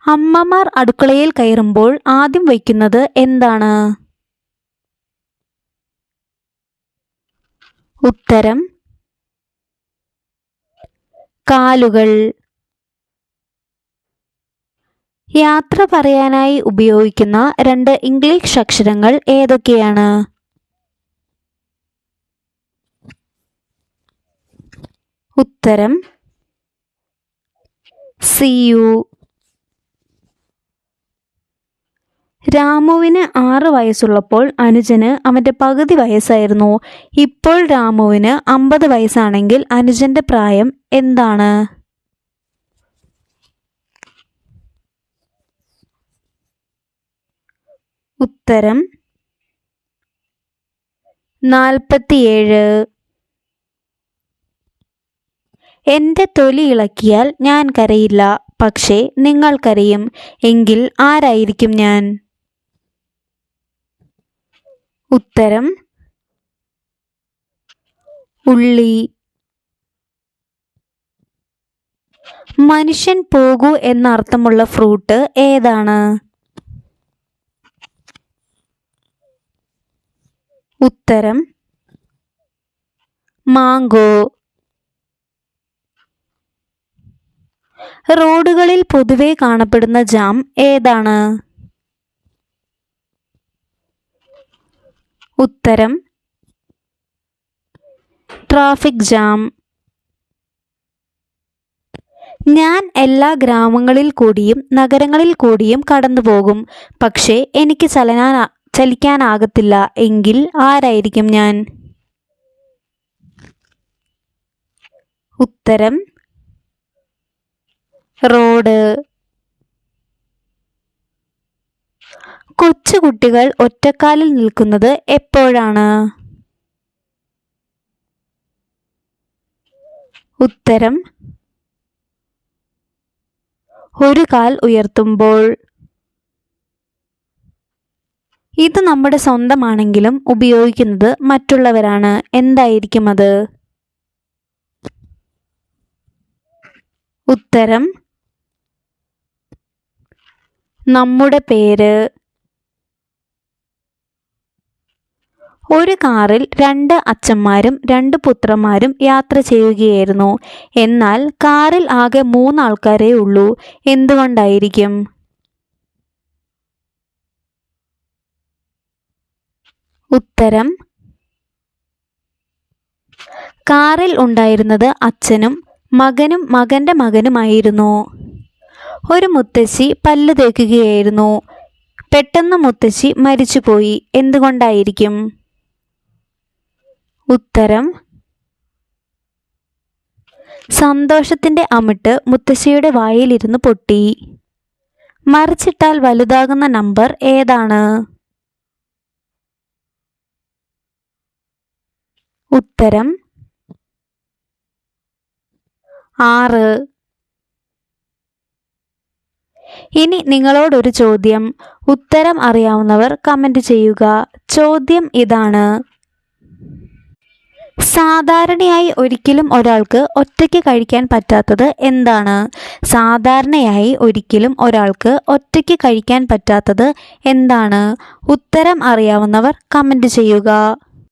അമ്മമാർ അടുക്കളയിൽ കയറുമ്പോൾ ആദ്യം വയ്ക്കുന്നത് എന്താണ്? ഉത്തരം കാലുകൾ. യാത്ര പറയാനായി ഉപയോഗിക്കുന്ന 2 ഇംഗ്ലീഷ് അക്ഷരങ്ങൾ ഏതൊക്കെയാണ്? ഉത്തരം see you. രാമുവിന് 6 വയസ്സുള്ളപ്പോൾ അനുജന് അവൻ്റെ പകുതി വയസ്സായിരുന്നു. ഇപ്പോൾ രാമുവിന് 50 വയസ്സാണെങ്കിൽ അനുജൻ്റെ പ്രായം എന്താണ്? ഉത്തരം 47. എൻ്റെ തൊലി ഇളക്കിയാൽ ഞാൻ കരയില്ല, പക്ഷേ നിങ്ങൾ കരയും. എങ്കിൽ ആരായിരിക്കും ഞാൻ? ഉത്തരം ഉള്ളി. മനുഷ്യൻ പോകൂ എന്നർത്ഥമുള്ള ഫ്രൂട്ട് ഏതാണ്? ഉത്തരം മാങ്കോ. റോഡുകളിൽ പൊതുവെ കാണപ്പെടുന്ന ജാം ഏതാണ്? ഉത്തരം ട്രാഫിക് ജാം. ഞാൻ എല്ലാ ഗ്രാമങ്ങളിൽ കൂടിയും നഗരങ്ങളിൽ കൂടിയും കടന്നു പോകും, പക്ഷേ എനിക്ക് ചലിക്കാനാകത്തില്ല. എങ്കിൽ ആരായിരിക്കും ഞാൻ? ഉത്തരം റോഡ്. കൊച്ചുകുട്ടികൾ ഒറ്റക്കാലിൽ നിൽക്കുന്നത് എപ്പോഴാണ്? ഉത്തരം ഒരു കാൽ ഉയർത്തുമ്പോൾ. ഇത് നമ്മുടെ സ്വന്തമാണെങ്കിലും ഉപയോഗിക്കുന്നത് മറ്റുള്ളവരാണ്. എന്തായിരിക്കും അത്? ഉത്തരം നമ്മുടെ പേര്. ഒരു കാറിൽ 2 അച്ഛന്മാരും 2 പുത്രന്മാരും യാത്ര ചെയ്യുകയായിരുന്നു. എന്നാൽ കാറിൽ ആകെ 3 ആൾക്കാരേ ഉള്ളൂ. എന്തുകൊണ്ടായിരിക്കും? ഉത്തരം കാറിൽ ഉണ്ടായിരുന്നത് അച്ഛനും മകനും മകൻ്റെ മകനുമായിരുന്നു. ഒരു മുത്തശ്ശി പല്ല് തേക്കുകയായിരുന്നു. പെട്ടെന്ന് മുത്തശ്ശി മരിച്ചുപോയി. എന്തുകൊണ്ടായിരിക്കും? ഉത്തരം സന്തോഷത്തിൻ്റെ അമിട്ട് മുത്തശ്ശിയുടെ വായിലിരുന്ന് പൊട്ടി. മറിച്ചിട്ടാൽ വലുതാകുന്ന നമ്പർ ഏതാണ്? ഉത്തരം 6. ഇനി നിങ്ങളോടൊരു ചോദ്യം. ഉത്തരം അറിയാവുന്നവർ കമൻറ്റ് ചെയ്യുക. ചോദ്യം ഇതാണ്: സാധാരണയായി ഒരിക്കലും ഒരാൾക്ക് ഒറ്റയ്ക്ക് കഴിക്കാൻ പറ്റാത്തത് എന്താണ്? സാധാരണയായി ഒരിക്കലും ഒരാൾക്ക് ഒറ്റയ്ക്ക് കഴിക്കാൻ പറ്റാത്തത് എന്താണ്? ഉത്തരം അറിയാവുന്നവർ കമൻറ്റ് ചെയ്യുക.